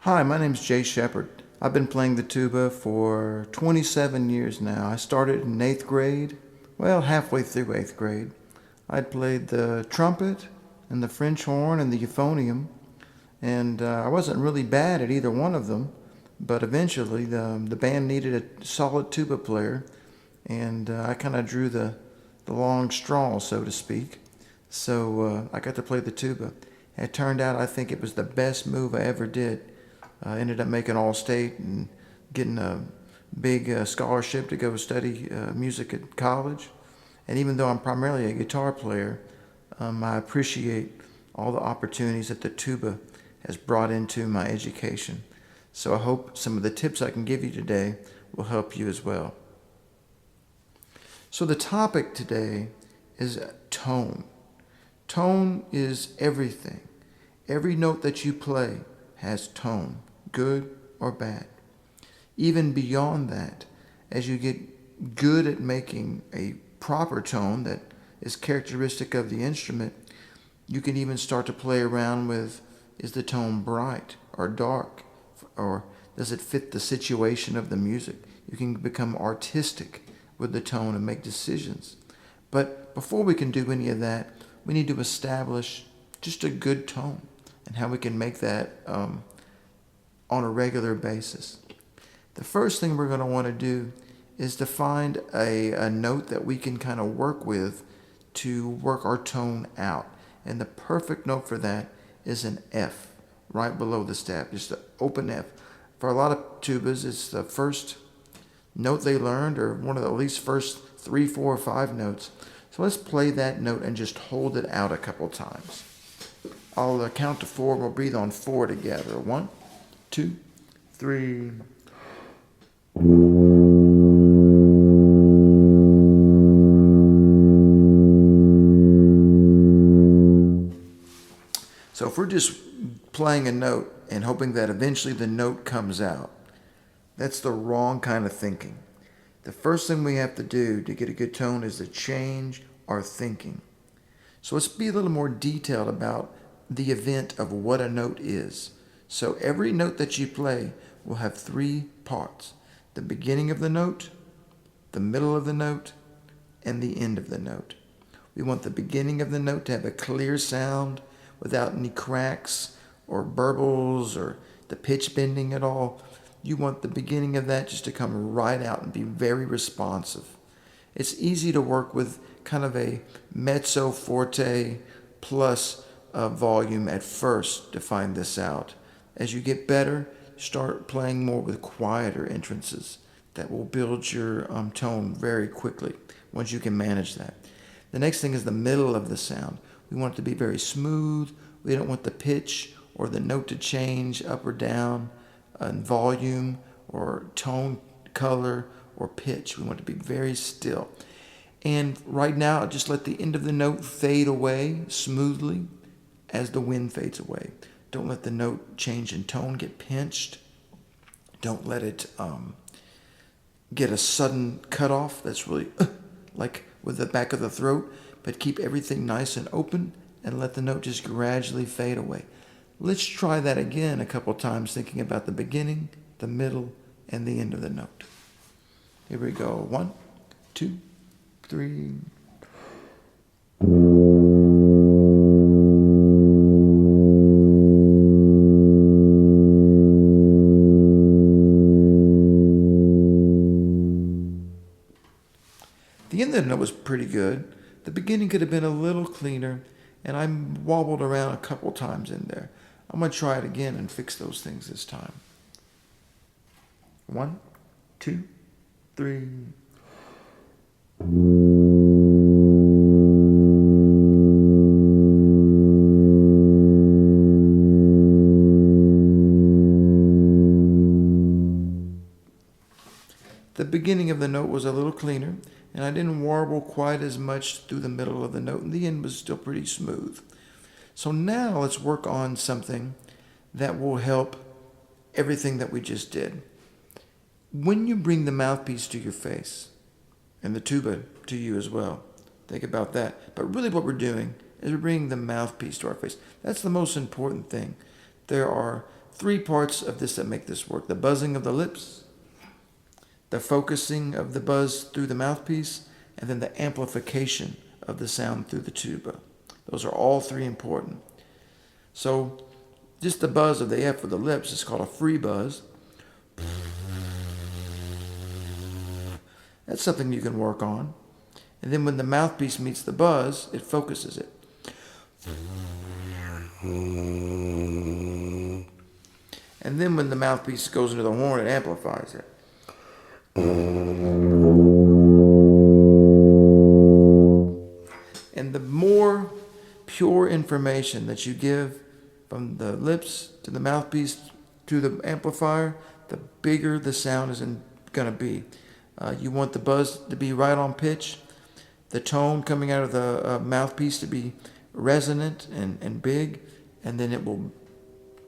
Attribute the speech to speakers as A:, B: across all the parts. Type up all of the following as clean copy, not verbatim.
A: Hi, my name's Jay Shepard. I've been playing the tuba for 27 years now. I started in 8th grade, well, halfway through 8th grade. I'd played the trumpet and the French horn and the euphonium, and I wasn't really bad at either one of them, but eventually the band needed a solid tuba player, and I kind of drew the long straw, so to speak. So I got to play the tuba. It turned out I think it was the best move I ever did. I ended up making All-State and getting a big scholarship to go study music at college. And even though I'm primarily a guitar player, I appreciate all the opportunities that the tuba has brought into my education. So I hope some of the tips I can give you today will help you as well. So the topic today is tone. Tone is everything. Every note that you play has tone, good or bad. Even beyond that, as you get good at making a proper tone that is characteristic of the instrument, you can even start to play around with, is the tone bright or dark, or does it fit the situation of the music? You can become artistic with the tone and make decisions. But before we can do any of that, we need to establish just a good tone and how we can make that on a regular basis. The first thing we're going to want to do is to find a note that we can kind of work with to work our tone out. And the perfect note for that is an F, right below the staff, just an open F. For a lot of tubas, it's the first note they learned, or one of the at least first 3, 4, or 5 notes. So let's play that note and just hold it out a couple times. I'll count to 4 and we'll breathe on 4 together. 1, 2, 3. So if we're just playing a note and hoping that eventually the note comes out, that's the wrong kind of thinking. The first thing we have to do to get a good tone is to change our thinking. So let's be a little more detailed about the event of what a note is. So every note that you play will have 3 parts: the beginning of the note, the middle of the note, and the end of the note. We want the beginning of the note to have a clear sound without any cracks or burbles or the pitch bending at all. You want the beginning of that just to come right out and be very responsive. It's easy to work with kind of a mezzo forte plus volume at first to find this out. As you get better, start playing more with quieter entrances that will build your tone very quickly once you can manage that. The next thing is the middle of the sound. We want it to be very smooth. We don't want the pitch or the note to change up or down in volume or tone, color, or pitch. We want it to be very still. And right now, just let the end of the note fade away smoothly as the wind fades away. Don't let the note change in tone, get pinched. Don't let it get a sudden cutoff that's really like with the back of the throat, but keep everything nice and open and let the note just gradually fade away. Let's try that again a couple times, thinking about the beginning, the middle, and the end of the note. Here we go. 1, 2, 3. The end of the note was pretty good. The beginning could have been a little cleaner, and I wobbled around a couple times in there. I'm going to try it again and fix those things this time. 1, 2, 3. The beginning of the note was a little cleaner, and I didn't warble quite as much through the middle of the note, and the end was still pretty smooth. So now let's work on something that will help everything that we just did. When you bring the mouthpiece to your face, and the tuba to you as well, think about that. But really what we're doing is we're bringing the mouthpiece to our face. That's the most important thing. There are three parts of this that make this work: the buzzing of the lips, the focusing of the buzz through the mouthpiece, and then the amplification of the sound through the tuba. Those are all three important. So just the buzz of the F with the lips is called a free buzz. That's something you can work on. And then when the mouthpiece meets the buzz, it focuses it. And then when the mouthpiece goes into the horn, it amplifies it. And the more pure information that you give from the lips to the mouthpiece to the amplifier, the bigger the sound is going to be. You want the buzz to be right on pitch, the tone coming out of the mouthpiece to be resonant and big, and then it will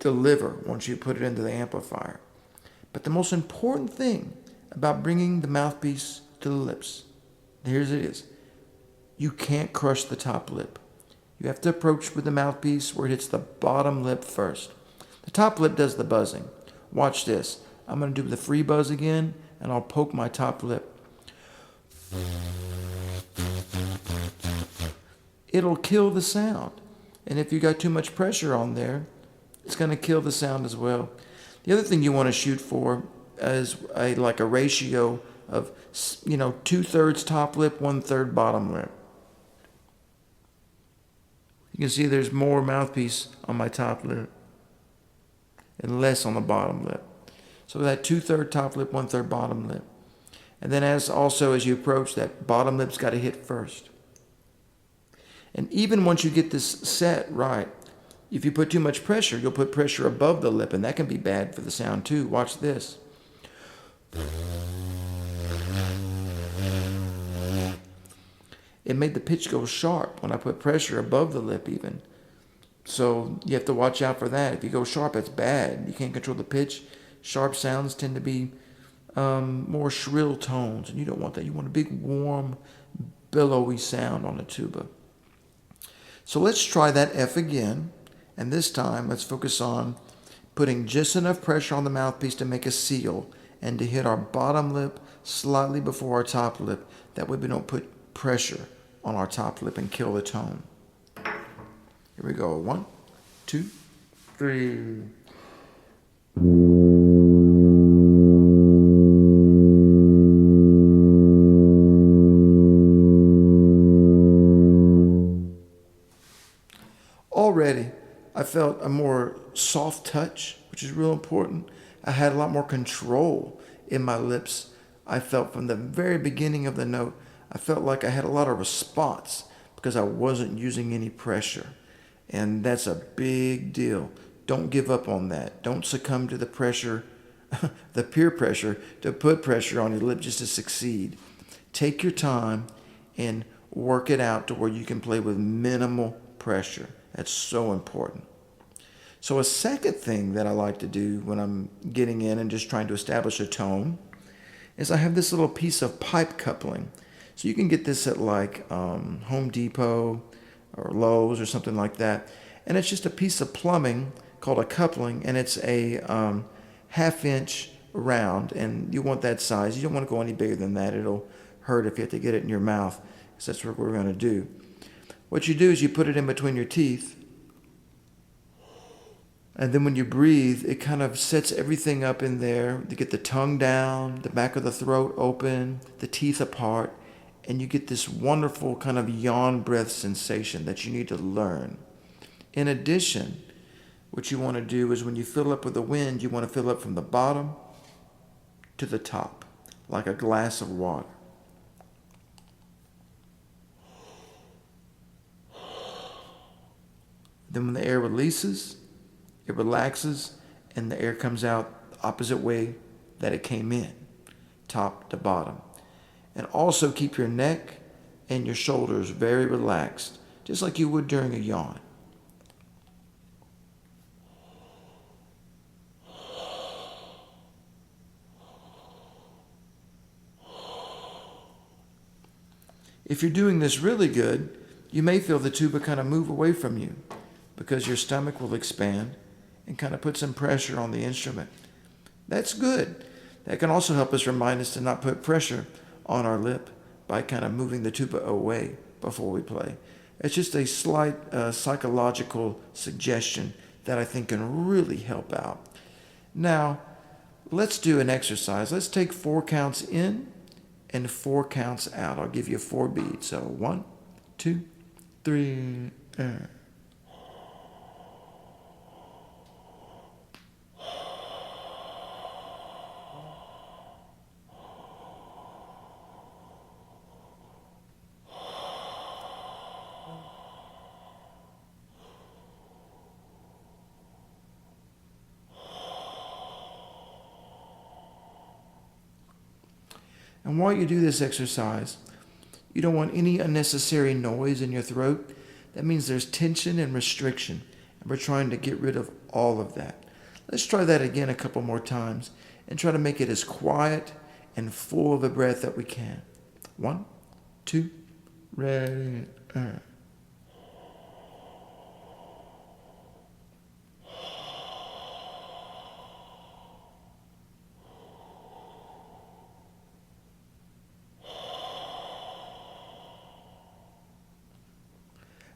A: deliver once you put it into the amplifier. But the most important thing about bringing the mouthpiece to the lips, here's it is. You can't crush the top lip. You have to approach with the mouthpiece where it hits the bottom lip first. The top lip does the buzzing. Watch this. I'm going to do the free buzz again, and I'll poke my top lip. It'll kill the sound. And if you got too much pressure on there, it's going to kill the sound as well. The other thing you want to shoot for is like a ratio of, 2/3 top lip, 1/3 bottom lip. You can see there's more mouthpiece on my top lip and less on the bottom lip. So that 2/3 top lip, 1/3 bottom lip. And then as you approach, that bottom lip's got to hit first. And even once you get this set right, if you put too much pressure, you'll put pressure above the lip, and that can be bad for the sound too. Watch this. It made the pitch go sharp when I put pressure above the lip even. So you have to watch out for that. If you go sharp, it's bad. You can't control the pitch. Sharp sounds tend to be more shrill tones, and you don't want that. You want a big, warm, billowy sound on the tuba. So let's try that F again, and this time let's focus on putting just enough pressure on the mouthpiece to make a seal and to hit our bottom lip slightly before our top lip. That way we don't put pressure on our top lip and kill the tone. Here we go. 1, 2, 3. Already, I felt a more soft touch, which is real important. I had a lot more control in my lips. I felt from the very beginning of the note, I felt like I had a lot of response because I wasn't using any pressure. And that's a big deal. Don't give up on that. Don't succumb to the pressure, the peer pressure, to put pressure on your lip just to succeed. Take your time and work it out to where you can play with minimal pressure. That's so important. So a second thing that I like to do when I'm getting in and just trying to establish a tone is I have this little piece of pipe coupling. So you can get this at like Home Depot or Lowe's or something like that. And it's just a piece of plumbing called a coupling, and it's a 1/2 inch round, and you want that size. You don't want to go any bigger than that. It'll hurt if you have to get it in your mouth, because that's what we're going to do. What you do is you put it in between your teeth, and then when you breathe, it kind of sets everything up in there. You get the tongue down, the back of the throat open, the teeth apart, and you get this wonderful kind of yawn breath sensation that you need to learn. In addition, what you want to do is when you fill up with the wind, you want to fill up from the bottom to the top, like a glass of water. Then when the air releases, it relaxes, and the air comes out the opposite way that it came in, top to bottom. And also keep your neck and your shoulders very relaxed, just like you would during a yawn. If you're doing this really good, you may feel the tuba kind of move away from you because your stomach will expand and kind of put some pressure on the instrument. That's good. That can also help us remind us to not put pressure on our lip by kind of moving the tuba away before we play. It's just a slight psychological suggestion that I think can really help out. Now, let's do an exercise. Let's take 4 counts in and 4 counts out. I'll give you 4 beats. So 1, 2, 3, And while you do this exercise, you don't want any unnecessary noise in your throat. That means there's tension and restriction, and we're trying to get rid of all of that. Let's try that again a couple more times and try to make it as quiet and full of a breath that we can. 1, 2, ready,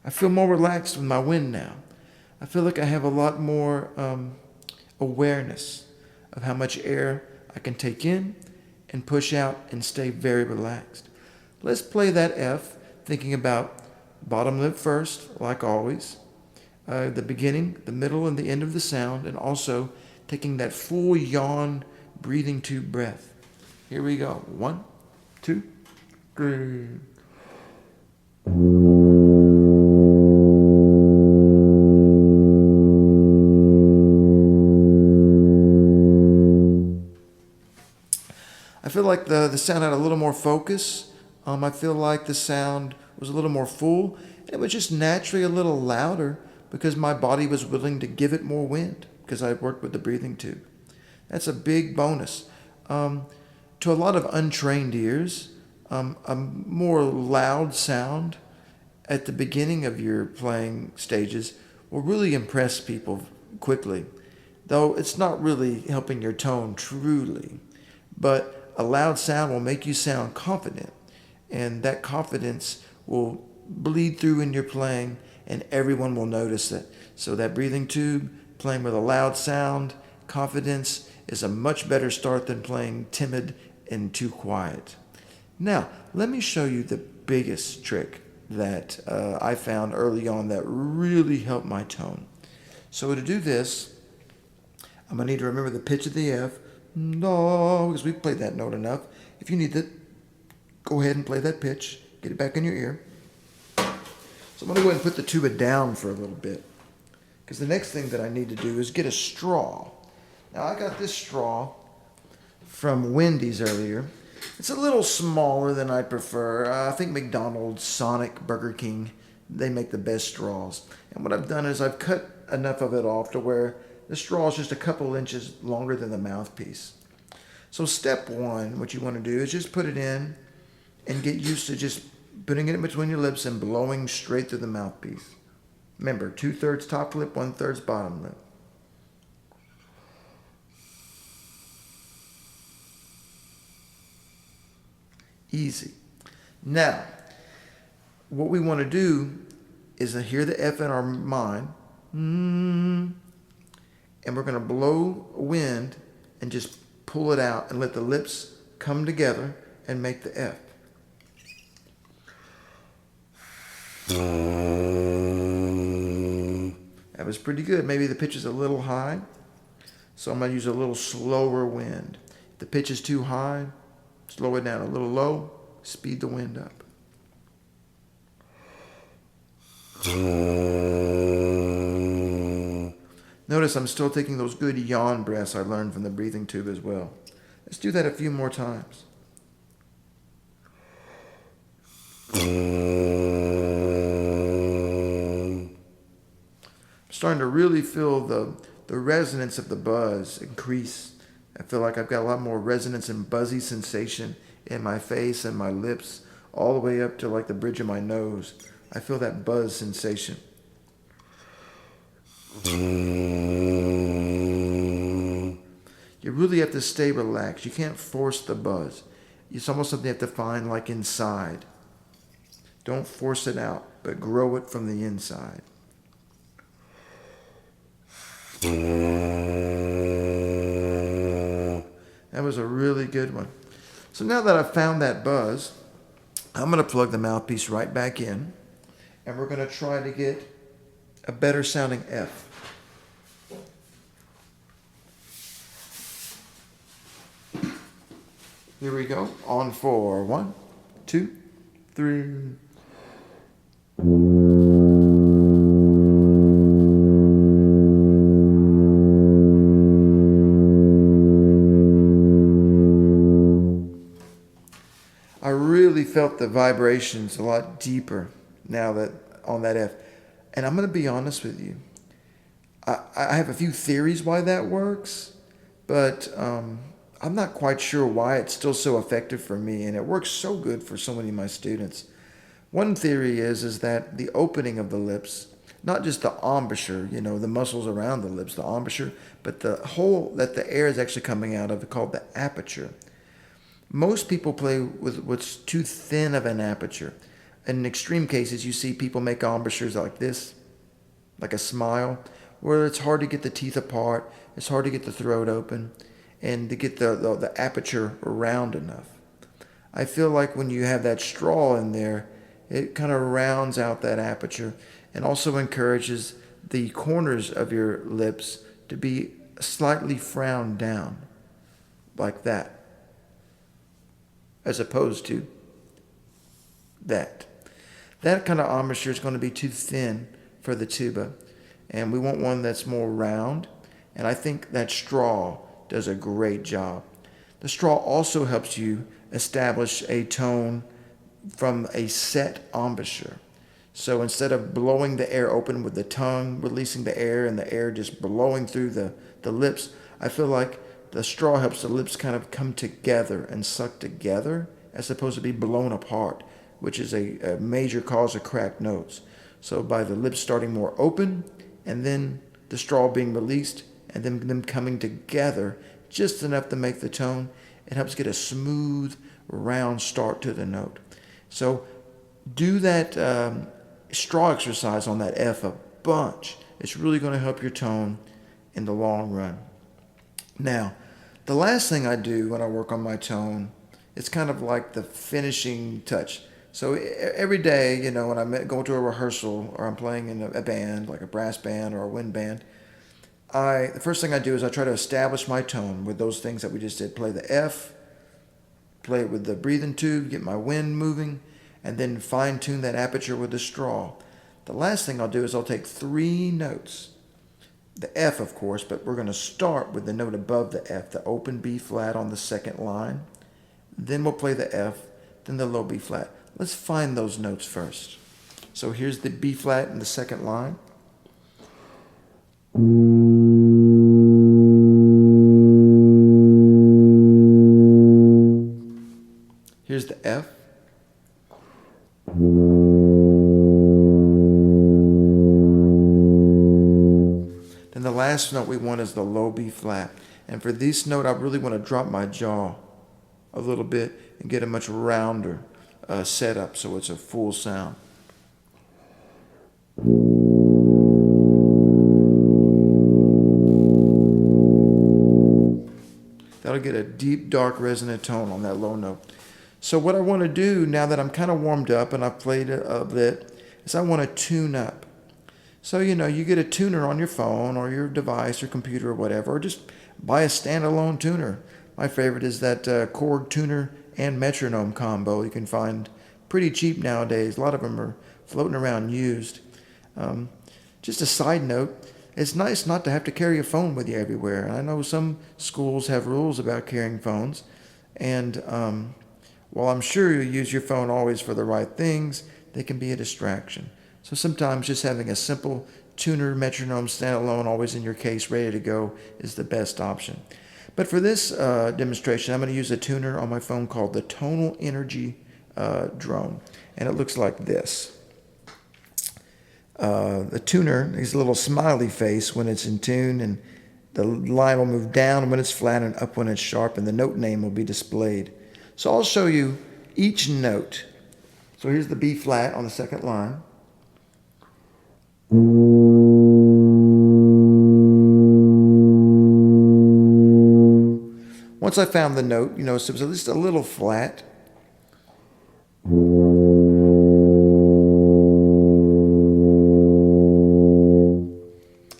A: I feel more relaxed with my wind now. I feel like I have a lot more awareness of how much air I can take in and push out and stay very relaxed. Let's play that F, thinking about bottom lip first, like always, the beginning, the middle, and the end of the sound, and also taking that full yawn breathing tube breath. Here we go. 1, 2, 3. I feel like the sound had a little more focus. I feel like the sound was a little more full. It was just naturally a little louder because my body was willing to give it more wind because I worked with the breathing tube. That's a big bonus. To a lot of untrained ears, a more loud sound at the beginning of your playing stages will really impress people quickly, though it's not really helping your tone truly. But a loud sound will make you sound confident, and that confidence will bleed through in your playing, and everyone will notice it. So that breathing tube, playing with a loud sound, confidence is a much better start than playing timid and too quiet. Now, let me show you the biggest trick that I found early on that really helped my tone. So to do this, I'm going to need to remember the pitch of the F, no, because we've played that note enough. If you need that, go ahead and play that pitch. Get it back in your ear. So I'm going to go ahead and put the tuba down for a little bit, because the next thing that I need to do is get a straw. Now, I got this straw from Wendy's earlier. It's a little smaller than I prefer. I think McDonald's, Sonic, Burger King, they make the best straws. And what I've done is I've cut enough of it off to where the straw is just a couple inches longer than the mouthpiece. So step 1, what you want to do is just put it in and get used to just putting it in between your lips and blowing straight through the mouthpiece. Remember, 2/3 top lip, 1/3 bottom lip. Easy. Now, what we want to do is hear the F in our mind. And we're going to blow wind and just pull it out and let the lips come together and make the F. That was pretty good. Maybe the pitch is a little high, so I'm going to use a little slower wind. If the pitch is too high, slow it down. A little low, speed the wind up. Notice I'm still taking those good yawn breaths I learned from the breathing tube as well. Let's do that a few more times. I'm starting to really feel the resonance of the buzz increase. I feel like I've got a lot more resonance and buzzy sensation in my face and my lips, all the way up to like the bridge of my nose. I feel that buzz sensation. really have to stay relaxed. You can't force the buzz. It's almost something you have to find like inside. Don't force it out, but grow it from the inside. That was a really good one. So now that I've found that buzz, I'm going to plug the mouthpiece right back in, and we're going to try to get a better sounding F. Here we go. On 4. 1, 2, 3. I really felt the vibrations a lot deeper now that on that F. And I'm going to be honest with you. I have a few theories why that works, but I'm not quite sure why it's still so effective for me, and it works so good for so many of my students. One theory is that the opening of the lips, not just the embouchure, the muscles around the lips, the embouchure, but the hole that the air is actually coming out of, called the aperture. Most people play with what's too thin of an aperture. In extreme cases, you see people make embouchures like this, like a smile, where it's hard to get the teeth apart, it's hard to get the throat open, and to get the aperture round enough. I feel like when you have that straw in there, it kind of rounds out that aperture and also encourages the corners of your lips to be slightly frowned down, like that, as opposed to that. That kind of embouchure is going to be too thin for the tuba, and we want one that's more round, and I think that straw does a great job. The straw also helps you establish a tone from a set embouchure. So instead of blowing the air open with the tongue, releasing the air and the air just blowing through the lips, I feel like the straw helps the lips kind of come together and suck together as opposed to be blown apart, which is a major cause of cracked notes. So by the lips starting more open and then the straw being released and then them coming together just enough to make the tone, it helps get a smooth, round start to the note. So do that straw exercise on that F a bunch. It's really going to help your tone in the long run. Now, the last thing I do when I work on my tone, it's kind of like the finishing touch. So every day, when I'm going to a rehearsal or I'm playing in a band, like a brass band or a wind band, the first thing I do is I try to establish my tone with those things that we just did. Play the F, play it with the breathing tube, get my wind moving, and then fine-tune that aperture with the straw. The last thing I'll do is I'll take 3 notes. The F, of course, but we're going to start with the note above the F, the open B flat on the second line. Then we'll play the F, then the low B flat. Let's find those notes first. So here's the B flat in the second line. Here's the F. Then the last note we want is the low B flat. And for this note, I really want to drop my jaw a little bit and get a much rounder setup so it's a full sound. That'll get a deep, dark, resonant tone on that low note. So what I want to do now that I'm kind of warmed up and I've played it a bit is I want to tune up. So, you get a tuner on your phone or your device or computer or whatever, or just buy a standalone tuner. My favorite is that Korg tuner and metronome combo. You can find pretty cheap nowadays. A lot of them are floating around used. Just a side note, it's nice not to have to carry a phone with you everywhere. I know some schools have rules about carrying phones, and while I'm sure you use your phone always for the right things, they can be a distraction. So sometimes just having a simple tuner metronome standalone always in your case ready to go is the best option. But for this demonstration, I'm going to use a tuner on my phone called the Tonal Energy Drone, and it looks like this. The tuner is a little smiley face when it's in tune, and The line will move down when it's flat and up when it's sharp, and the note name will be displayed. So I'll show you each note. So here's the B flat on the second line. Once I found the note, you notice it was just a little flat.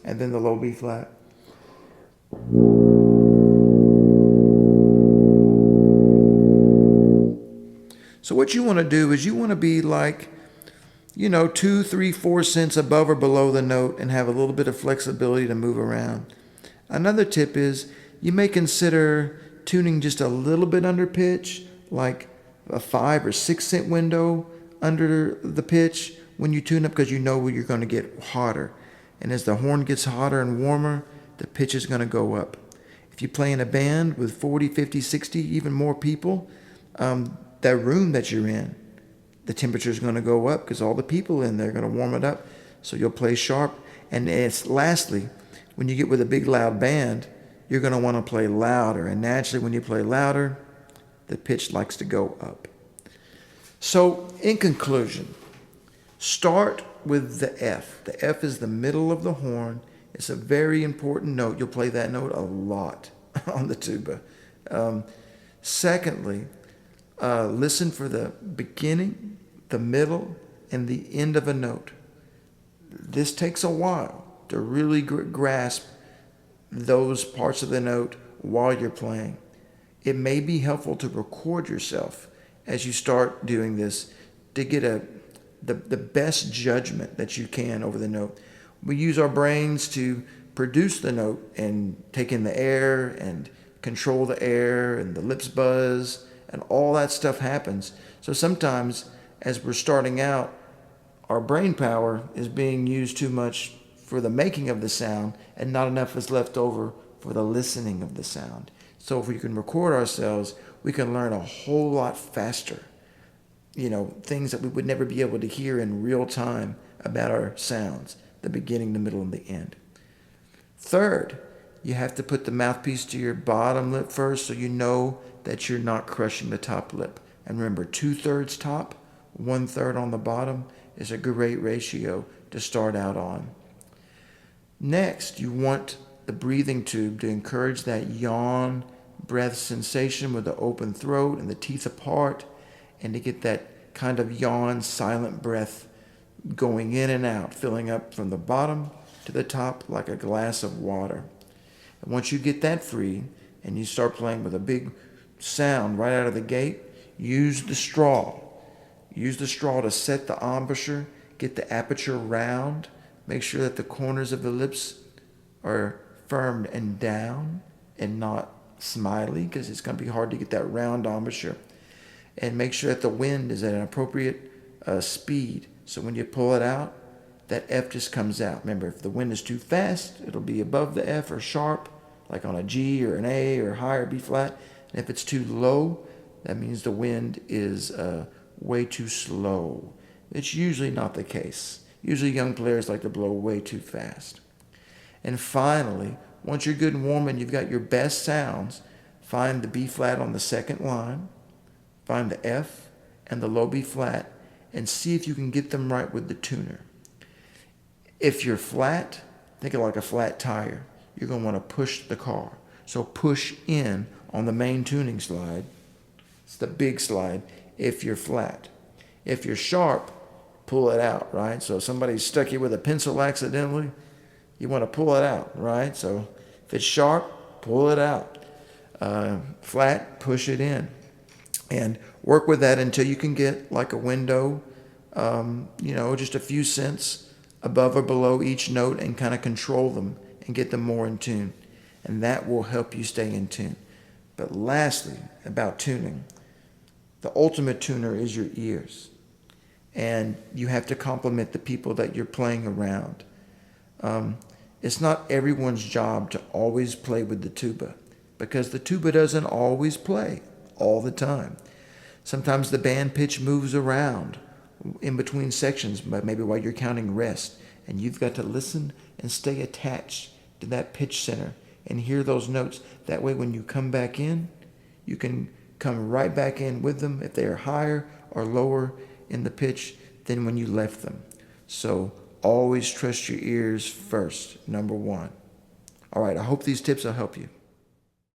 A: And then the low B flat. So what you want to do is you want to be like, 2, 3, 4 cents above or below the note and have a little bit of flexibility to move around. Another tip is you may consider tuning just a little bit under pitch, like a 5 or 6 cent window under the pitch when you tune up, because you know you're going to get hotter. And as the horn gets hotter and warmer, the pitch is going to go up. If you play in a band with 40, 50, 60, even more people, that room that you're in, the temperature is going to go up because all the people in there are going to warm it up. So you'll play sharp. And lastly, when you get with a big loud band, you're going to want to play louder. And naturally, when you play louder, the pitch likes to go up. So in conclusion, start with the F. The F is the middle of the horn. It's a very important note. You'll play that note a lot on the tuba. Secondly, listen for the beginning, the middle, and the end of a note. This takes a while to really grasp those parts of the note while you're playing. It may be helpful to record yourself as you start doing this to get the best judgment that you can over the note. We use our brains to produce the note and take in the air and control the air, and the lips buzz, and all that stuff happens. So sometimes as we're starting out, our brain power is being used too much for the making of the sound, and not enough is left over for the listening of the sound. So if we can record ourselves, we can learn a whole lot faster. Things that we would never be able to hear in real time about our sounds, the beginning, the middle, and the end. Third, you have to put the mouthpiece to your bottom lip first so you know that you're not crushing the top lip. And remember, 2/3 top, 1/3 on the bottom is a great ratio to start out on. Next, you want the breathing tube to encourage that yawn breath sensation with the open throat and the teeth apart, and to get that kind of yawn silent breath going in and out, filling up from the bottom to the top like a glass of water. And once you get that free and you start playing with a big sound right out of the gate, use the straw. Use the straw to set the embouchure, get the aperture round, make sure that the corners of the lips are firm and down and not smiley, because it's going to be hard to get that round embouchure. And make sure that the wind is at an appropriate speed. So when you pull it out, that F just comes out. Remember, if the wind is too fast, it'll be above the F or sharp, like on a G or an A or high or B flat. And if it's too low, that means the wind is way too slow. It's usually not the case. Usually young players like to blow way too fast. And finally, once you're good and warm and you've got your best sounds, find the B flat on the second line, find the F and the low B flat, and see if you can get them right with the tuner. If you're flat, think of it like a flat tire. You're going to want to push the car. So push in on the main tuning slide. It's the big slide if you're flat. If you're sharp, pull it out, right? So if somebody stuck you with a pencil accidentally, you want to pull it out, right? So if it's sharp, pull it out. Flat, push it in. And work with that until you can get like a window, just a few cents above or below each note, and kind of control them and get them more in tune. And that will help you stay in tune. But lastly, about tuning, the ultimate tuner is your ears. And you have to compliment the people that you're playing around. It's not everyone's job to always play with the tuba, because the tuba doesn't always play all the time. Sometimes the band pitch moves around in between sections, but maybe while you're counting rest, and you've got to listen and stay attached to that pitch center and hear those notes. That way when you come back in, you can come right back in with them if they are higher or lower in the pitch than when you left them. So always trust your ears first, number one. All right, I hope these tips will help you.